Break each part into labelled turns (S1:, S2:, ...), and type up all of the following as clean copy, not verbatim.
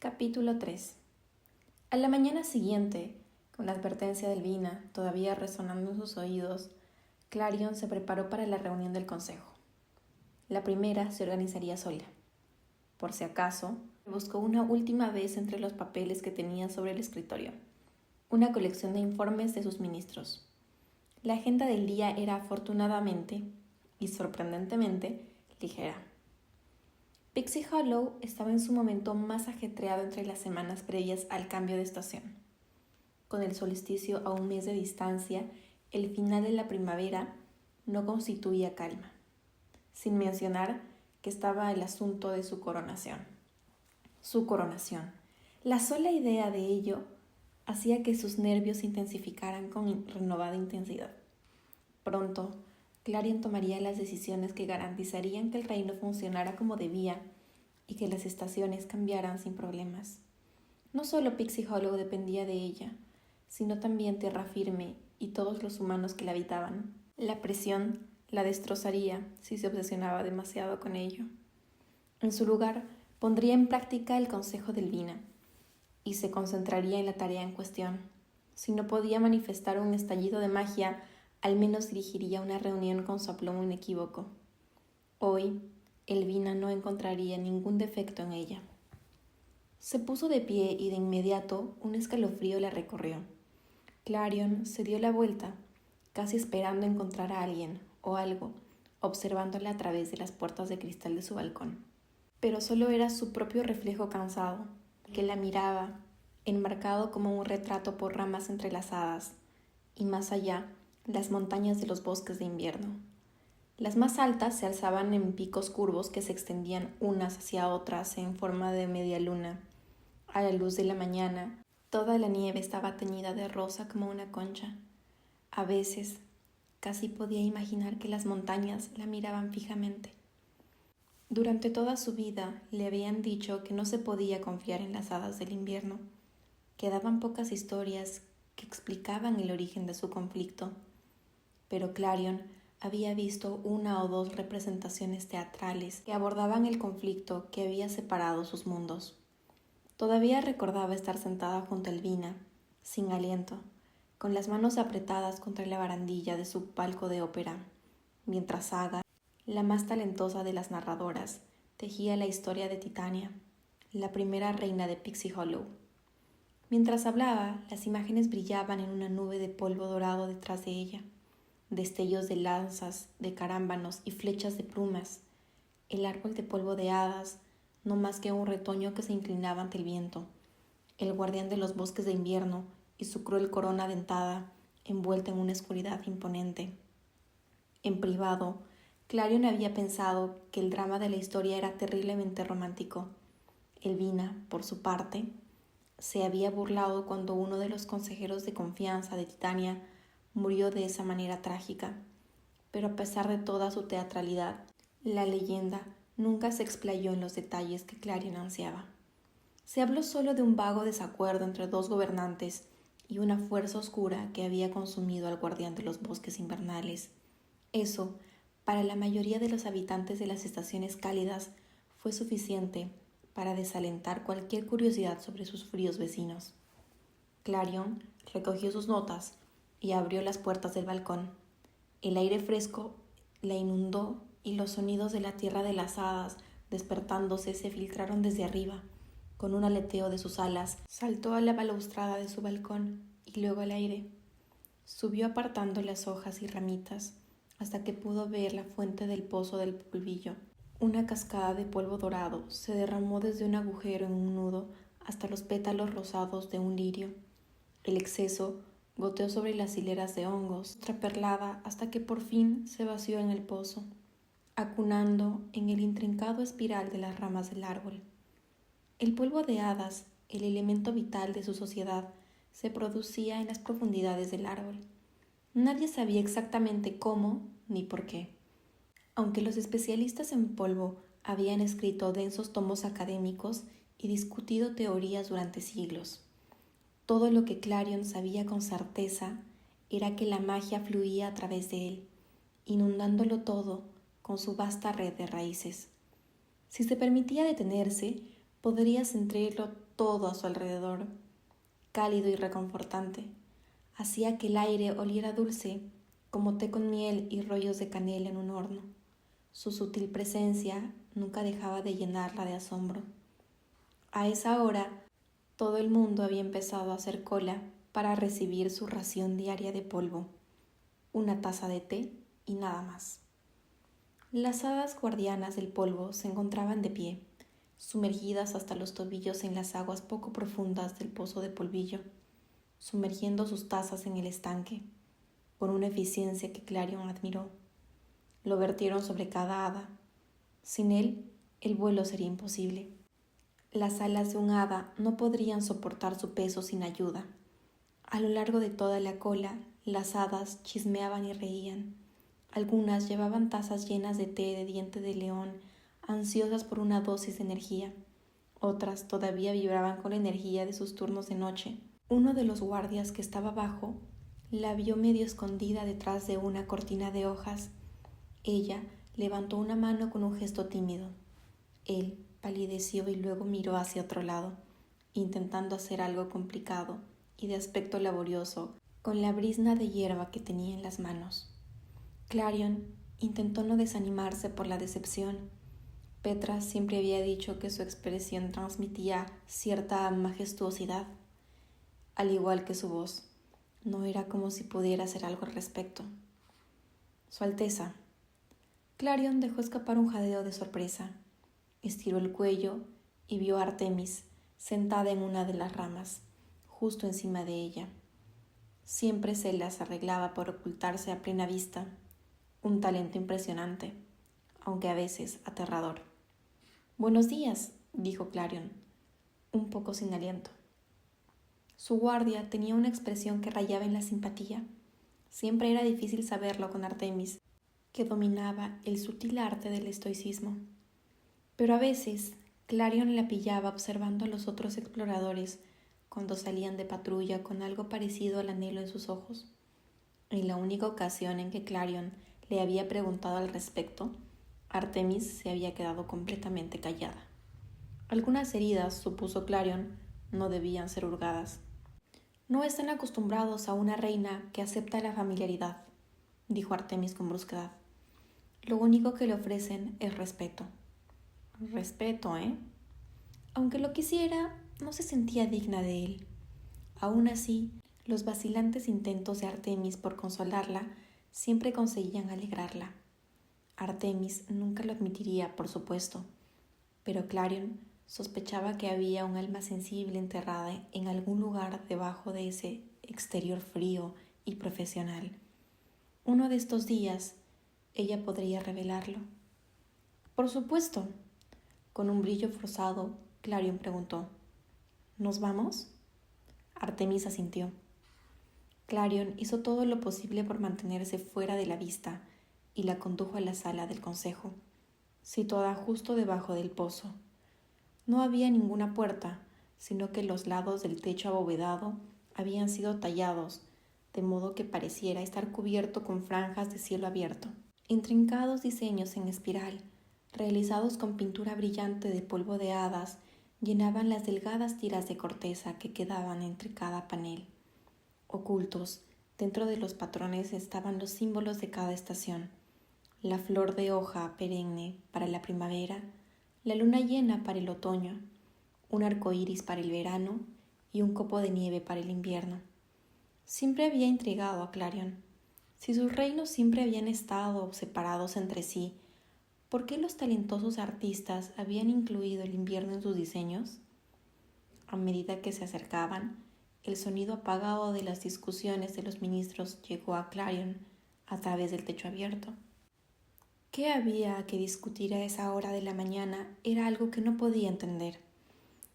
S1: Capítulo 3. A la mañana siguiente, con la advertencia de Elvina todavía resonando en sus oídos, Clarion se preparó para la reunión del consejo. La primera se organizaría sola. Por si acaso, buscó una última vez entre los papeles que tenía sobre el escritorio, una colección de informes de sus ministros. La agenda del día era afortunadamente y sorprendentemente ligera. Pixie Hollow estaba en su momento más ajetreado entre las semanas previas al cambio de estación. Con el solsticio a un mes de distancia, el final de la primavera no constituía calma, sin mencionar que estaba el asunto de su coronación. Su coronación. La sola idea de ello hacía que sus nervios se intensificaran con renovada intensidad. Pronto, Clarion tomaría las decisiones que garantizarían que el reino funcionara como debía y que las estaciones cambiaran sin problemas. No solo Pixie Hollow dependía de ella, sino también Tierra Firme y todos los humanos que la habitaban. La presión la destrozaría si se obsesionaba demasiado con ello. En su lugar, pondría en práctica el consejo de Elvina y se concentraría en la tarea en cuestión. Si no podía manifestar un estallido de magia, al menos dirigiría una reunión con su aplomo inequívoco. Hoy, Elvina no encontraría ningún defecto en ella. Se puso de pie y de inmediato un escalofrío la recorrió. Clarion se dio la vuelta, casi esperando encontrar a alguien o algo, observándola a través de las puertas de cristal de su balcón. Pero solo era su propio reflejo cansado, que la miraba, enmarcado como un retrato por ramas entrelazadas, y más allá, las montañas de los bosques de invierno. Las más altas se alzaban en picos curvos que se extendían unas hacia otras en forma de media luna. A la luz de la mañana, toda la nieve estaba teñida de rosa como una concha. A veces, casi podía imaginar que las montañas la miraban fijamente. Durante toda su vida le habían dicho que no se podía confiar en las hadas del invierno. Quedaban pocas historias que explicaban el origen de su conflicto. Pero Clarion había visto una o dos representaciones teatrales que abordaban el conflicto que había separado sus mundos. Todavía recordaba estar sentada junto a Elvina, sin aliento, con las manos apretadas contra la barandilla de su palco de ópera, mientras Saga, la más talentosa de las narradoras, tejía la historia de Titania, la primera reina de Pixie Hollow. Mientras hablaba, las imágenes brillaban en una nube de polvo dorado detrás de ella. Destellos de lanzas, de carámbanos y flechas de plumas. El árbol de polvo de hadas, no más que un retoño que se inclinaba ante el viento. El guardián de los bosques de invierno y su cruel corona dentada, envuelta en una oscuridad imponente. En privado, Clarion había pensado que el drama de la historia era terriblemente romántico. Elvina, por su parte, se había burlado cuando uno de los consejeros de confianza de Titania murió de esa manera trágica, pero a pesar de toda su teatralidad, la leyenda nunca se explayó en los detalles que Clarion ansiaba. Se habló solo de un vago desacuerdo entre dos gobernantes y una fuerza oscura que había consumido al guardián de los bosques invernales. Eso, para la mayoría de los habitantes de las estaciones cálidas, fue suficiente para desalentar cualquier curiosidad sobre sus fríos vecinos. Clarion recogió sus notas y abrió las puertas del balcón. El aire fresco la inundó y los sonidos de la tierra de las hadas despertándose se filtraron desde arriba. Con un aleteo de sus alas, saltó a la balaustrada de su balcón y luego al aire. Subió apartando las hojas y ramitas hasta que pudo ver la fuente del pozo del polvillo. Una cascada de polvo dorado se derramó desde un agujero en un nudo hasta los pétalos rosados de un lirio. El exceso goteó sobre las hileras de hongos, traperlada hasta que por fin se vació en el pozo, acunando en el intrincado espiral de las ramas del árbol. El polvo de hadas, el elemento vital de su sociedad, se producía en las profundidades del árbol. Nadie sabía exactamente cómo ni por qué. Aunque los especialistas en polvo habían escrito densos tomos académicos y discutido teorías durante siglos, todo lo que Clarion sabía con certeza era que la magia fluía a través de él, inundándolo todo con su vasta red de raíces. Si se permitía detenerse, Podría sentirlo todo a su alrededor, cálido y reconfortante. Hacía que el aire oliera dulce, como té con miel y rollos de canela en un horno. Su sutil presencia nunca dejaba de llenarla de asombro. A esa hora, todo el mundo había empezado a hacer cola para recibir su ración diaria de polvo, una taza de té y nada más. Las hadas guardianas del polvo se encontraban de pie, sumergidas hasta los tobillos en las aguas poco profundas del pozo de polvillo, sumergiendo sus tazas en el estanque, con una eficiencia que Clarion admiró. Lo vertieron sobre cada hada. Sin él, el vuelo sería imposible. Las alas de un hada no podrían soportar su peso sin ayuda. A lo largo de toda la cola, las hadas chismeaban y reían. Algunas llevaban tazas llenas de té de diente de león, ansiosas por una dosis de energía. Otras todavía vibraban con la energía de sus turnos de noche. Uno de los guardias que estaba abajo la vio medio escondida detrás de una cortina de hojas. Ella levantó una mano con un gesto tímido. Él palideció y luego miró hacia otro lado, intentando hacer algo complicado y de aspecto laborioso con la brizna de hierba que tenía en las manos. Clarion intentó no desanimarse por la decepción. Petra siempre había dicho que su expresión transmitía cierta majestuosidad, al igual que su voz. No era como si pudiera hacer algo al respecto. Su Alteza. Clarion dejó escapar un jadeo de sorpresa. Estiró el cuello y vio a Artemis sentada en una de las ramas, justo encima de ella. Siempre se las arreglaba por ocultarse a plena vista. Un talento impresionante, aunque a veces aterrador. «Buenos días», dijo Clarion, un poco sin aliento. Su guardia tenía una expresión que rayaba en la simpatía. Siempre era difícil saberlo con Artemis, que dominaba el sutil arte del estoicismo. Pero a veces Clarion la pillaba observando a los otros exploradores cuando salían de patrulla con algo parecido al anhelo en sus ojos. En la única ocasión en que Clarion le había preguntado al respecto, Artemis se había quedado completamente callada. Algunas heridas, supuso Clarion, no debían ser hurgadas. «No están acostumbrados a una reina que acepta la familiaridad», dijo Artemis con brusquedad. «Lo único que le ofrecen es respeto». «Respeto, ¿eh?» Aunque lo quisiera, no se sentía digna de él. Aún así, los vacilantes intentos de Artemis por consolarla siempre conseguían alegrarla. Artemis nunca lo admitiría, por supuesto, pero Clarion sospechaba que había un alma sensible enterrada en algún lugar debajo de ese exterior frío y profesional. Uno de estos días, ella podría revelarlo. «Por supuesto». Con un brillo forzado, Clarion preguntó: «¿Nos vamos?» Artemis asintió. Clarion hizo todo lo posible por mantenerse fuera de la vista y la condujo a la sala del consejo, situada justo debajo del pozo. No había ninguna puerta, sino que los lados del techo abovedado habían sido tallados, de modo que pareciera estar cubierto con franjas de cielo abierto. Intrincados diseños en espiral, realizados con pintura brillante de polvo de hadas, llenaban las delgadas tiras de corteza que quedaban entre cada panel. Ocultos, dentro de los patrones estaban los símbolos de cada estación: la flor de hoja perenne para la primavera, la luna llena para el otoño, un arco iris para el verano y un copo de nieve para el invierno. Siempre había intrigado a Clarion. Si sus reinos siempre habían estado separados entre sí, ¿por qué los talentosos artistas habían incluido el invierno en sus diseños? A medida que se acercaban, el sonido apagado de las discusiones de los ministros llegó a Clarion a través del techo abierto. ¿Qué había que discutir a esa hora de la mañana? Era algo que no podía entender.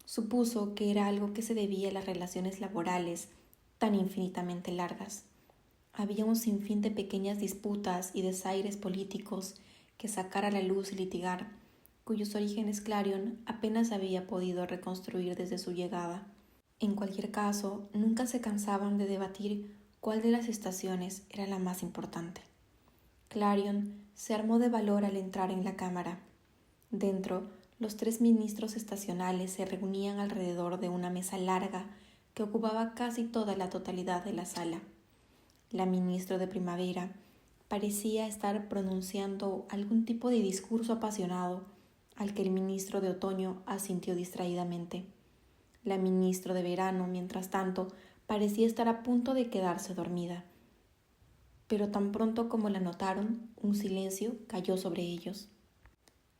S1: Supuso que era algo que se debía a las relaciones laborales tan infinitamente largas. Había un sinfín de pequeñas disputas y desaires políticos que sacar a la luz y litigar, cuyos orígenes Clarion apenas había podido reconstruir desde su llegada. En cualquier caso, nunca se cansaban de debatir cuál de las estaciones era la más importante. Clarion se armó de valor al entrar en la cámara. Dentro, Los 3 ministros estacionales se reunían alrededor de una mesa larga que ocupaba casi toda la totalidad de la sala. La ministra de Primavera parecía estar pronunciando algún tipo de discurso apasionado al que el ministro de Otoño asintió distraídamente. La ministra de Verano, mientras tanto, parecía estar a punto de quedarse dormida. Pero tan pronto como la notaron, un silencio cayó sobre ellos.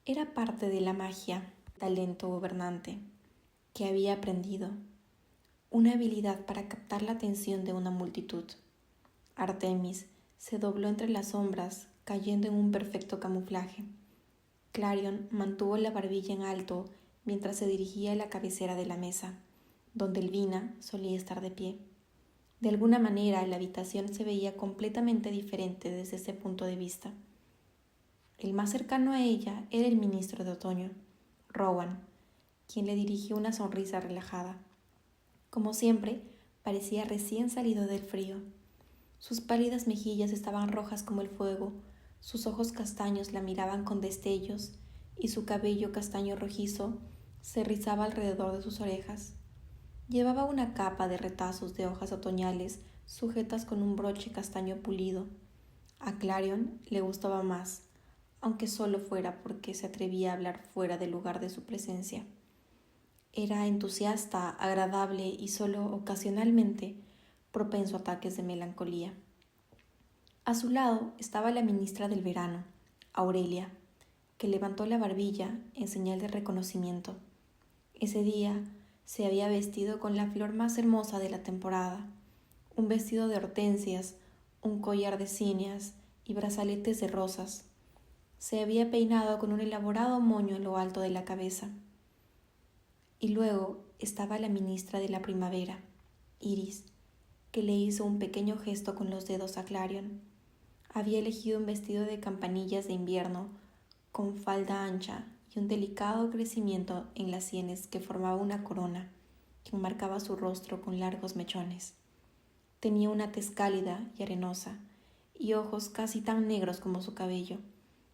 S1: Era parte de la magia, talento gobernante, que había aprendido, una habilidad para captar la atención de una multitud. Artemis se dobló entre las sombras, cayendo en un perfecto camuflaje. Clarion mantuvo la barbilla en alto mientras se dirigía a la cabecera de la mesa, donde Elvina solía estar de pie. De alguna manera, la habitación se veía completamente diferente desde ese punto de vista. El más cercano a ella era el ministro de Otoño, Rowan, quien le dirigió una sonrisa relajada. Como siempre, parecía recién salido del frío. Sus pálidas mejillas estaban rojas como el fuego, sus ojos castaños la miraban con destellos y su cabello castaño rojizo se rizaba alrededor de sus orejas. Llevaba una capa de retazos de hojas otoñales sujetas con un broche castaño pulido. A Clarion le gustaba más, aunque solo fuera porque se atrevía a hablar fuera del lugar de su presencia. Era entusiasta, agradable y solo ocasionalmente propenso a ataques de melancolía. A su lado estaba la ministra del Verano, Aurelia, que levantó la barbilla en señal de reconocimiento. Ese día se había vestido con la flor más hermosa de la temporada, un vestido de hortensias, un collar de cíneas y brazaletes de rosas. Se había peinado con un elaborado moño en lo alto de la cabeza. Y luego estaba la ministra de la Primavera, Iris, que le hizo un pequeño gesto con los dedos a Clarion. Había elegido un vestido de campanillas de invierno, con falda ancha y un delicado crecimiento en las sienes que formaba una corona que enmarcaba su rostro con largos mechones. Tenía una tez cálida y arenosa, y ojos casi tan negros como su cabello,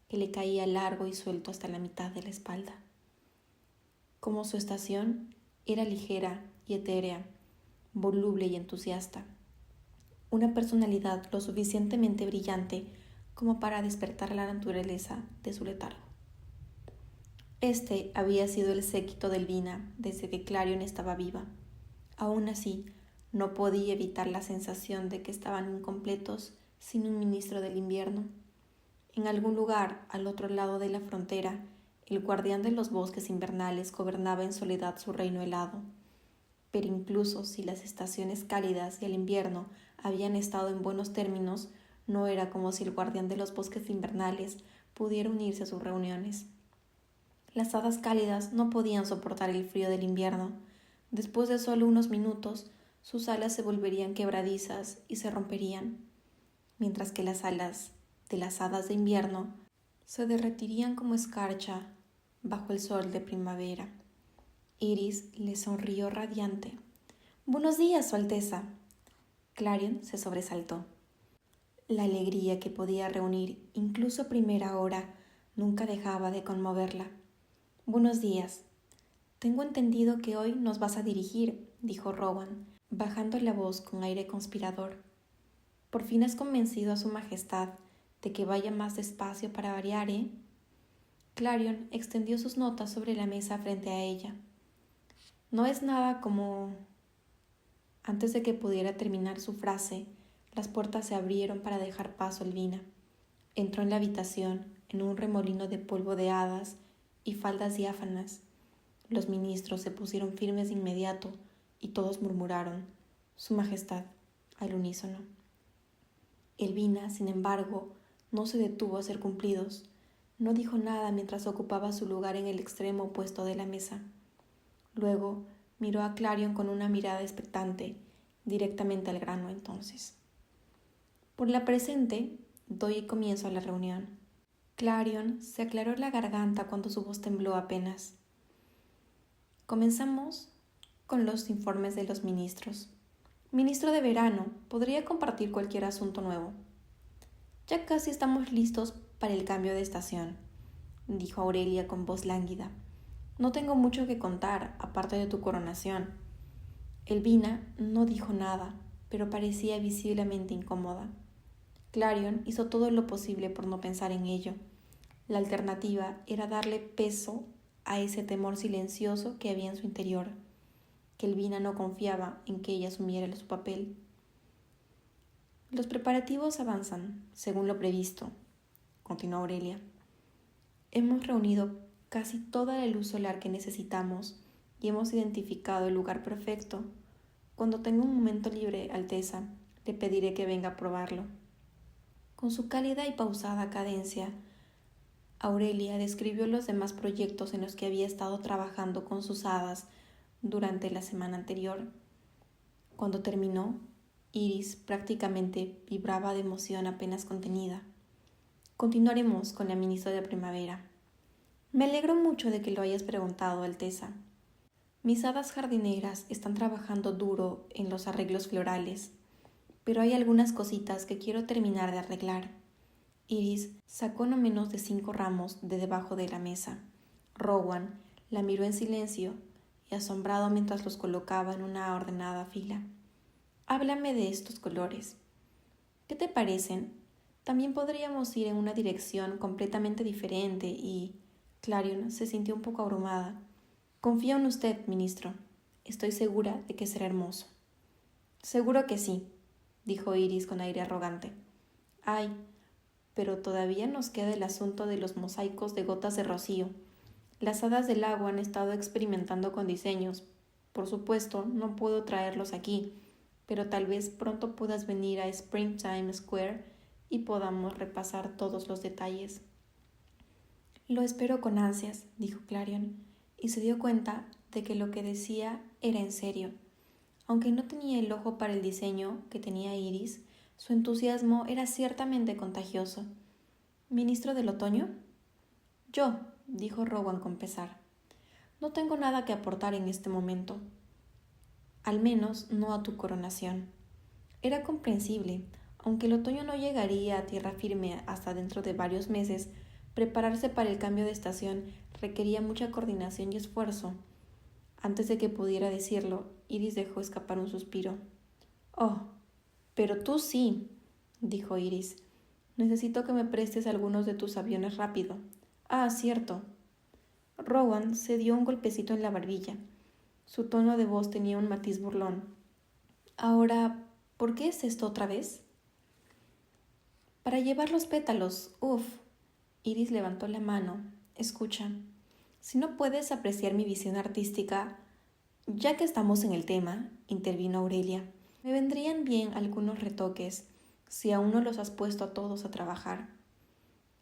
S1: que le caía largo y suelto hasta la mitad de la espalda. Como su estación, era ligera y etérea, voluble y entusiasta. Una personalidad lo suficientemente brillante como para despertar la naturaleza de su letargo. Este había sido el séquito de Elvina desde que Clarion estaba viva. Aún así, no podía evitar la sensación de que estaban incompletos sin un ministro del invierno. En algún lugar, al otro lado de la frontera, el guardián de los bosques invernales gobernaba en soledad su reino helado. Pero incluso si las estaciones cálidas y el invierno habían estado en buenos términos, no era como si el guardián de los bosques invernales pudiera unirse a sus reuniones. Las hadas cálidas no podían soportar el frío del invierno. Después de solo unos minutos, sus alas se volverían quebradizas y se romperían, mientras que las alas de las hadas de invierno se derretirían como escarcha bajo el sol de primavera. Iris le sonrió radiante. «Buenos días, Su Alteza». Clarion se sobresaltó. La alegría que podía reunir, incluso a primera hora, nunca dejaba de conmoverla. «Buenos días. Tengo entendido que hoy nos vas a dirigir», dijo Rowan, bajando la voz con aire conspirador. «Por fin has convencido a su majestad de que vaya más despacio para variar, ¿eh?» Clarion extendió sus notas sobre la mesa frente a ella. «No es nada como...» Antes de que pudiera terminar su frase, las puertas se abrieron para dejar paso a Elvina. Entró en la habitación en un remolino de polvo de hadas y faldas diáfanas. Los ministros se pusieron firmes de inmediato y todos murmuraron «Su Majestad» al unísono. Elvina, sin embargo, no se detuvo a ser cumplidos. No dijo nada mientras ocupaba su lugar en el extremo opuesto de la mesa. Luego miró a Clarion con una mirada expectante, directamente al grano entonces. «Por la presente, doy comienzo a la reunión». Clarion se aclaró la garganta cuando su voz tembló apenas. «Comenzamos con los informes de los ministros. Ministro de Verano, ¿podría compartir cualquier asunto nuevo?» «Ya casi estamos listos para el cambio de estación», dijo Aurelia con voz lánguida. No tengo mucho que contar, aparte de tu coronación. Elvina no dijo nada, pero parecía visiblemente incómoda. Clarion hizo todo lo posible por no pensar en ello. La alternativa era darle peso a ese temor silencioso que había en su interior, que Elvina no confiaba en que ella asumiera su papel. Los preparativos avanzan, según lo previsto, continuó Aurelia. Hemos reunido casi toda la luz solar que necesitamos y hemos identificado el lugar perfecto. Cuando tenga un momento libre, Alteza, le pediré que venga a probarlo. Con su cálida y pausada cadencia, Aurelia describió los demás proyectos en los que había estado trabajando con sus hadas durante la semana anterior. Cuando terminó, Iris prácticamente vibraba de emoción apenas contenida. Continuaremos con la ministra de Primavera. Me alegro mucho de que lo hayas preguntado, Alteza. Mis hadas jardineras están trabajando duro en los arreglos florales, pero hay algunas cositas que quiero terminar de arreglar. Iris sacó no menos de 5 ramos de debajo de la mesa. Rowan la miró en silencio y asombrado mientras los colocaba en una ordenada fila. Háblame de estos colores. ¿Qué te parecen? También podríamos ir en una dirección completamente diferente y... Clarion se sintió un poco abrumada. Confío en usted, ministro. Estoy segura de que será hermoso. Seguro que sí, dijo Iris con aire arrogante. Ay, pero todavía nos queda el asunto de los mosaicos de gotas de rocío. Las hadas del agua han estado experimentando con diseños. Por supuesto, no puedo traerlos aquí, pero tal vez pronto puedas venir a Springtime Square y podamos repasar todos los detalles. Lo espero con ansias, dijo Clarion, y se dio cuenta de que lo que decía era en serio. Aunque no tenía el ojo para el diseño que tenía Iris, su entusiasmo era ciertamente contagioso. ¿Ministro del otoño? Yo, dijo Rowan con pesar. No tengo nada que aportar en este momento. Al menos no a tu coronación. Era comprensible. Aunque el otoño no llegaría a tierra firme hasta dentro de varios meses, prepararse para el cambio de estación requería mucha coordinación y esfuerzo. Antes de que pudiera decirlo, Iris dejó escapar un suspiro. Oh, pero tú sí, dijo Iris. Necesito que me prestes algunos de tus aviones rápido. Ah, cierto. Rowan se dio un golpecito en la barbilla. Su tono de voz tenía un matiz burlón. Ahora, ¿por qué es esto otra vez? Para llevar los pétalos. Uf. Iris levantó la mano. Escucha. Si no puedes apreciar mi visión artística, ya que estamos en el tema, intervino Aurelia, me vendrían bien algunos retoques, si aún no los has puesto a todos a trabajar.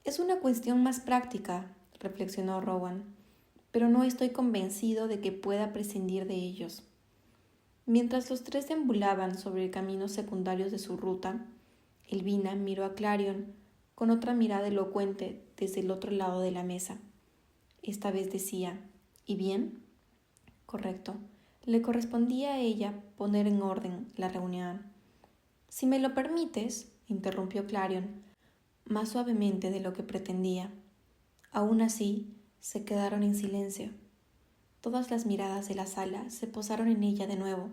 S1: Es una cuestión más práctica, reflexionó Rowan, pero no estoy convencido de que pueda prescindir de ellos. Mientras los tres deambulaban sobre caminos secundarios de su ruta, Elvina miró a Clarion con otra mirada elocuente desde el otro lado de la mesa. Esta vez decía, ¿y bien? Correcto. Le correspondía a ella poner en orden la reunión. Si me lo permites, interrumpió Clarion, más suavemente de lo que pretendía. Aún así, se quedaron en silencio. Todas las miradas de la sala se posaron en ella de nuevo.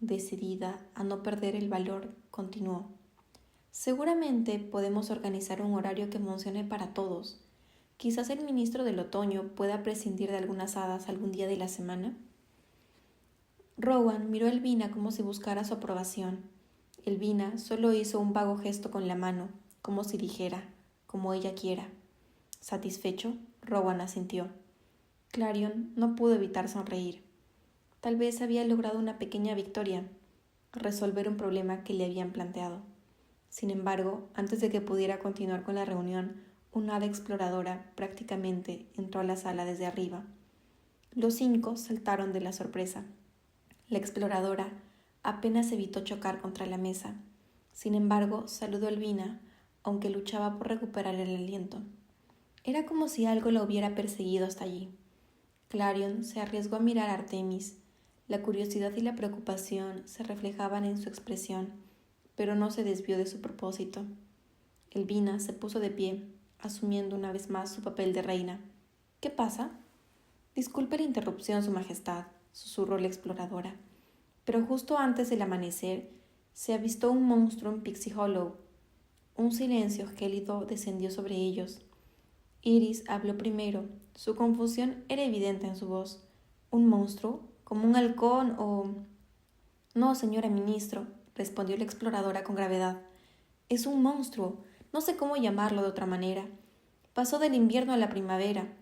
S1: Decidida a no perder el valor, continuó. Seguramente podemos organizar un horario que funcione para todos. Quizás el ministro del otoño pueda prescindir de algunas hadas algún día de la semana. Rowan miró a Elvina como si buscara su aprobación. Elvina solo hizo un vago gesto con la mano, como si dijera, como ella quiera. Satisfecho, Rowan asintió. Clarion no pudo evitar sonreír. Tal vez había logrado una pequeña victoria, resolver un problema que le habían planteado. Sin embargo, antes de que pudiera continuar con la reunión, una hada exploradora prácticamente entró a la sala desde arriba. Los 5 saltaron de la sorpresa. La exploradora apenas evitó chocar contra la mesa. Sin embargo, saludó a Elvina, aunque luchaba por recuperar el aliento. Era como si algo la hubiera perseguido hasta allí. Clarion se arriesgó a mirar a Artemis. La curiosidad y la preocupación se reflejaban en su expresión, pero no se desvió de su propósito. Elvina se puso de pie, asumiendo una vez más su papel de reina. ¿Qué pasa? Disculpe la interrupción, Su Majestad, susurró la exploradora, pero justo antes del amanecer se avistó un monstruo en Pixie Hollow. Un silencio gélido descendió sobre ellos. Iris habló primero. Su confusión era evidente en su voz. ¿Un monstruo? ¿Como un halcón o...? No, señora ministro, respondió la exploradora con gravedad. Es un monstruo. No sé cómo llamarlo de otra manera. Pasó del invierno a la primavera.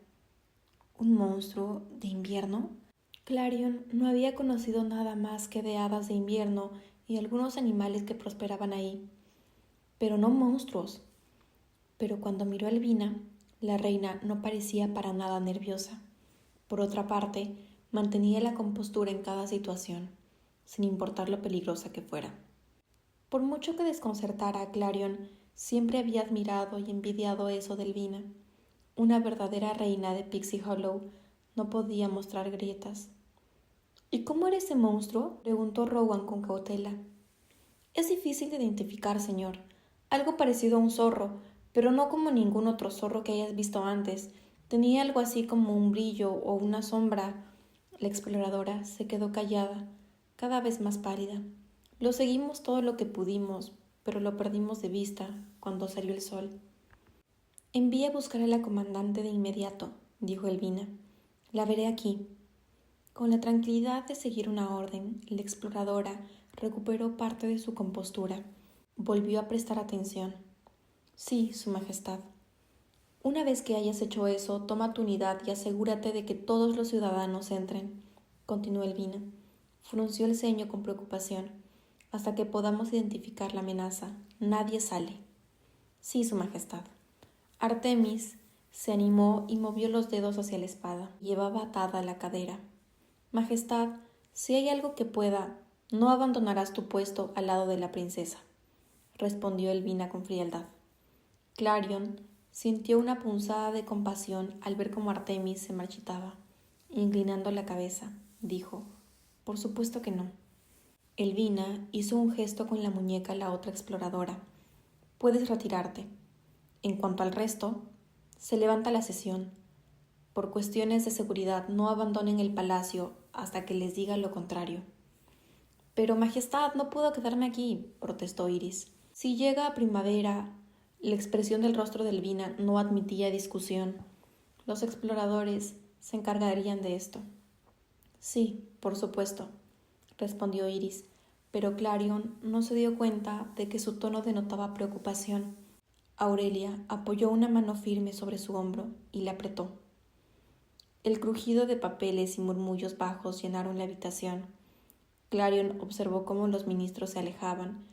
S1: ¿Un monstruo de invierno? Clarion no había conocido nada más que de hadas de invierno y algunos animales que prosperaban ahí, pero no monstruos. Pero cuando miró a Elvina, la reina no parecía para nada nerviosa. Por otra parte, mantenía la compostura en cada situación, sin importar lo peligrosa que fuera. Por mucho que desconcertara a Clarion, siempre había admirado y envidiado eso de Elvina. Una verdadera reina de Pixie Hollow no podía mostrar grietas. ¿Y cómo era ese monstruo?, preguntó Rowan con cautela. Es difícil de identificar, señor. Algo parecido a un zorro, pero no como ningún otro zorro que hayas visto antes. Tenía algo así como un brillo o una sombra. La exploradora se quedó callada, cada vez más pálida. Lo seguimos todo lo que pudimos, pero lo perdimos de vista cuando salió el sol. Envía a buscar a la comandante de inmediato, dijo Elvina. La veré aquí. Con la tranquilidad de seguir una orden, la exploradora recuperó parte de su compostura. Volvió a prestar atención. Sí, Su Majestad. Una vez que hayas hecho eso, toma tu unidad y asegúrate de que todos los ciudadanos entren, continuó Elvina. Frunció el ceño con preocupación. Hasta que podamos identificar la amenaza, nadie sale. Sí, Su Majestad. Artemis se animó y movió los dedos hacia la espada. Llevaba atada a la cadera. Majestad, si hay algo que pueda, no abandonarás tu puesto al lado de la princesa, respondió Elvina con frialdad. Clarion sintió una punzada de compasión al ver cómo Artemis se marchitaba. Inclinando la cabeza, dijo, por supuesto que no. Elvina hizo un gesto con la muñeca a la otra exploradora. Puedes retirarte. En cuanto al resto, se levanta la sesión. Por cuestiones de seguridad no abandonen el palacio hasta que les diga lo contrario. Pero, Majestad, no puedo quedarme aquí, protestó Iris. Si llega a primavera, la expresión del rostro de Elvina no admitía discusión. Los exploradores se encargarían de esto. Sí, por supuesto, respondió Iris, pero Clarion no se dio cuenta de que su tono denotaba preocupación. Aurelia apoyó una mano firme sobre su hombro y la apretó. El crujido de papeles y murmullos bajos llenaron la habitación. Clarion observó cómo los ministros se alejaban,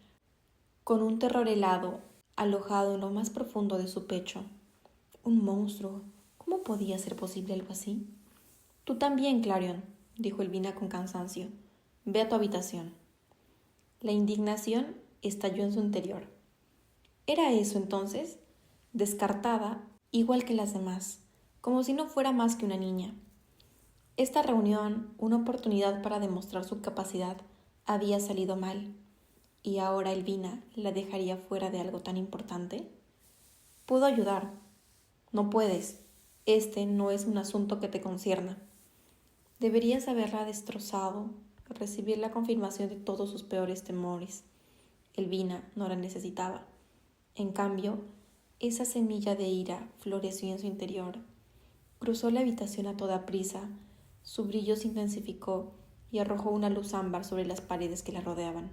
S1: con un terror helado alojado en lo más profundo de su pecho. Un monstruo. ¿Cómo podía ser posible algo así? Tú también, Clarion, dijo Elvina con cansancio. Ve a tu habitación. La indignación estalló en su interior. ¿Era eso entonces? Descartada, igual que las demás, como si no fuera más que una niña. Esta reunión, una oportunidad para demostrar su capacidad, había salido mal. ¿Y ahora Elvina la dejaría fuera de algo tan importante? Puedo ayudar. No puedes. Este no es un asunto que te concierna. Deberías haberla destrozado, recibir la confirmación de todos sus peores temores. Elvina no la necesitaba. En cambio, esa semilla de ira floreció en su interior. Cruzó la habitación a toda prisa, su brillo se intensificó y arrojó una luz ámbar sobre las paredes que la rodeaban.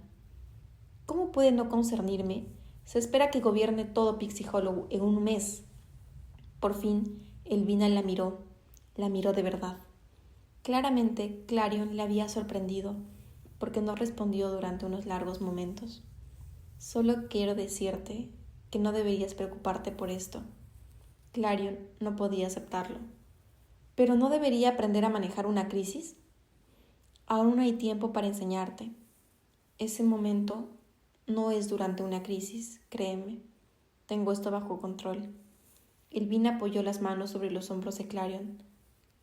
S1: ¿Cómo puede no concernirme? Se espera que gobierne todo Pixie Hollow en un mes. Por fin, Elvina la miró de verdad. Claramente, Clarion le había sorprendido, porque no respondió durante unos largos momentos. Solo quiero decirte que no deberías preocuparte por esto. Clarion no podía aceptarlo. ¿Pero no debería aprender a manejar una crisis? Aún no hay tiempo para enseñarte. Ese momento no es durante una crisis, créeme. Tengo esto bajo control. Elvina apoyó las manos sobre los hombros de Clarion.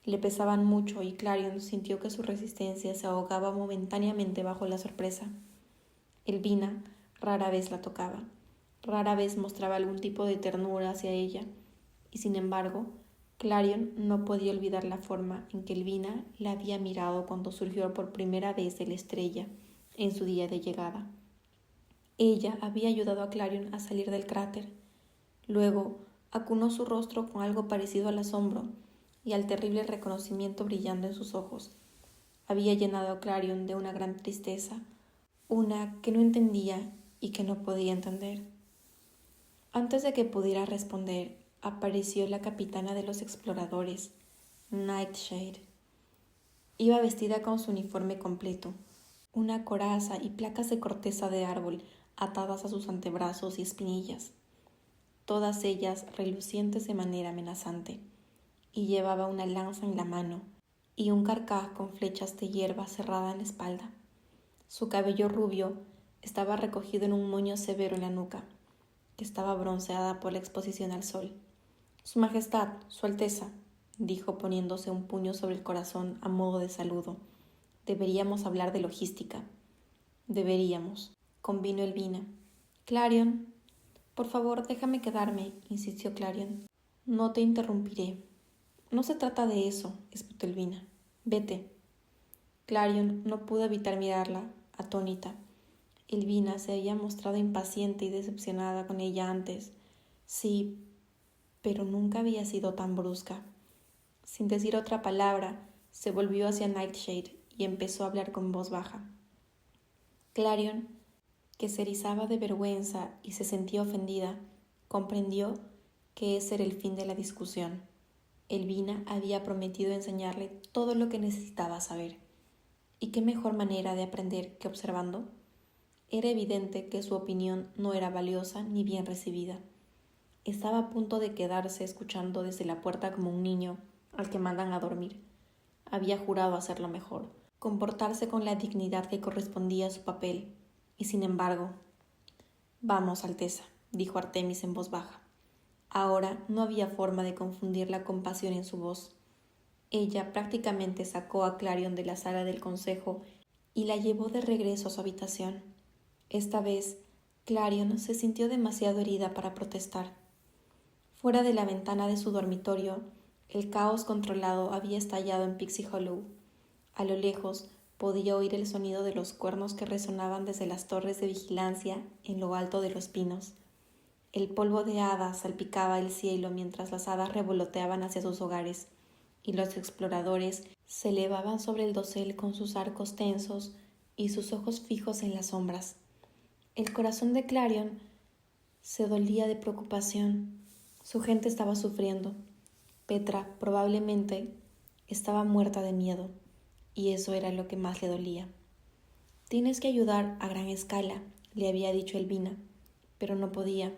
S1: Le pesaban mucho y Clarion sintió que su resistencia se ahogaba momentáneamente bajo la sorpresa. Elvina rara vez la tocaba, rara vez mostraba algún tipo de ternura hacia ella, y sin embargo, Clarion no podía olvidar la forma en que Elvina la había mirado cuando surgió por primera vez de la estrella en su día de llegada. Ella había ayudado a Clarion a salir del cráter. Luego acunó su rostro con algo parecido al asombro y al terrible reconocimiento brillando en sus ojos. Había llenado a Clarion de una gran tristeza, una que no entendía y que no podía entender. Antes de que pudiera responder, apareció la capitana de los exploradores, Nightshade. Iba vestida con su uniforme completo, una coraza y placas de corteza de árbol atadas a sus antebrazos y espinillas, todas ellas relucientes de manera amenazante, y llevaba una lanza en la mano y un carcaj con flechas de hierba cerrada en la espalda. Su cabello rubio estaba recogido en un moño severo en la nuca, que estaba bronceada por la exposición al sol. Su Majestad, Su Alteza, dijo poniéndose un puño sobre el corazón a modo de saludo. Deberíamos hablar de logística. Deberíamos, convino Elvina. Clarion, por favor, déjame quedarme, insistió Clarion. No te interrumpiré. No se trata de eso, esputó Elvina. Vete. Clarion no pudo evitar mirarla, atónita. Elvina se había mostrado impaciente y decepcionada con ella antes. Sí, pero nunca había sido tan brusca. Sin decir otra palabra, se volvió hacia Nightshade y empezó a hablar con voz baja. Clarion, que se erizaba de vergüenza y se sentía ofendida, comprendió que ese era el fin de la discusión. Elvina había prometido enseñarle todo lo que necesitaba saber. ¿Y qué mejor manera de aprender que observando? Era evidente que su opinión no era valiosa ni bien recibida. Estaba a punto de quedarse escuchando desde la puerta como un niño al que mandan a dormir. Había jurado hacerlo mejor, comportarse con la dignidad que correspondía a su papel, y sin embargo... Vamos, Alteza, dijo Artemis en voz baja. Ahora no había forma de confundir la compasión en su voz. Ella prácticamente sacó a Clarion de la sala del consejo y la llevó de regreso a su habitación. Esta vez, Clarion se sintió demasiado herida para protestar. Fuera de la ventana de su dormitorio, el caos controlado había estallado en Pixie Hollow. A lo lejos podía oír el sonido de los cuernos que resonaban desde las torres de vigilancia en lo alto de los pinos. El polvo de hadas salpicaba el cielo mientras las hadas revoloteaban hacia sus hogares, y los exploradores se elevaban sobre el dosel con sus arcos tensos y sus ojos fijos en las sombras. El corazón de Clarion se dolía de preocupación. Su gente estaba sufriendo. Petra probablemente estaba muerta de miedo, y eso era lo que más le dolía. Tienes que ayudar a gran escala, le había dicho Elvina, pero no podía.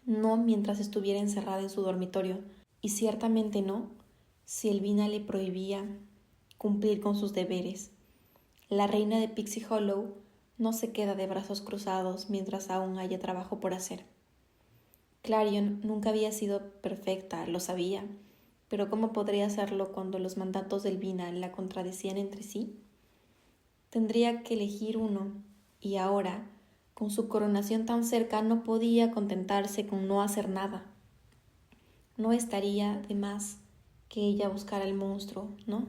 S1: No mientras estuviera encerrada en su dormitorio, y ciertamente no si Elvina le prohibía cumplir con sus deberes. La reina de Pixie Hollow no se queda de brazos cruzados mientras aún haya trabajo por hacer. Clarion nunca había sido perfecta, lo sabía, pero ¿cómo podría hacerlo cuando los mandatos de Elvina la contradecían entre sí? Tendría que elegir uno, y ahora, con su coronación tan cerca, no podía contentarse con no hacer nada. No estaría de más que ella buscara al monstruo, ¿no?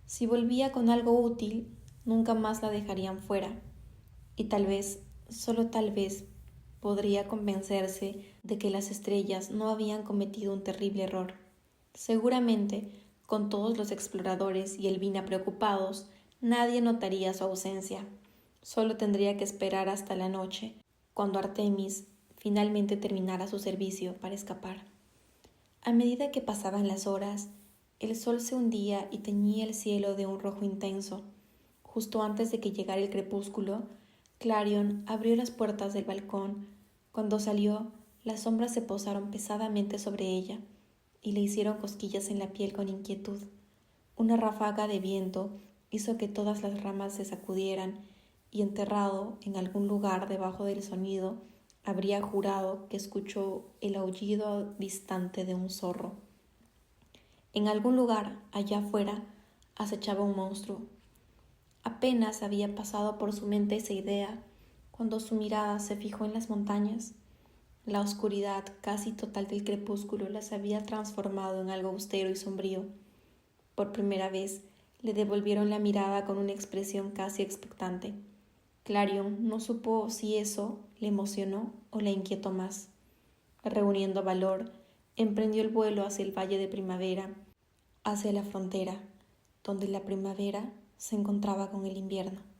S1: Si volvía con algo útil, nunca más la dejarían fuera, y tal vez, solo tal vez, podría convencerse de que las estrellas no habían cometido un terrible error. Seguramente, con todos los exploradores y Elvina preocupados, nadie notaría su ausencia. Solo tendría que esperar hasta la noche, cuando Artemis finalmente terminara su servicio para escapar. A medida que pasaban las horas, el sol se hundía y teñía el cielo de un rojo intenso. Justo antes de que llegara el crepúsculo, Clarion abrió las puertas del balcón. Cuando salió, las sombras se posaron pesadamente sobre ella y le hicieron cosquillas en la piel con inquietud. Una ráfaga de viento hizo que todas las ramas se sacudieran y, enterrado en algún lugar debajo del sonido, habría jurado que escuchó el aullido distante de un zorro. En algún lugar, allá afuera, acechaba un monstruo. Apenas había pasado por su mente esa idea cuando su mirada se fijó en las montañas. La oscuridad casi total del crepúsculo las había transformado en algo austero y sombrío. Por primera vez le devolvieron la mirada con una expresión casi expectante. Clarion no supo si eso le emocionó o le inquietó más. Reuniendo valor, emprendió el vuelo hacia el Valle de Primavera, hacia la frontera, donde la primavera se encontraba con el invierno.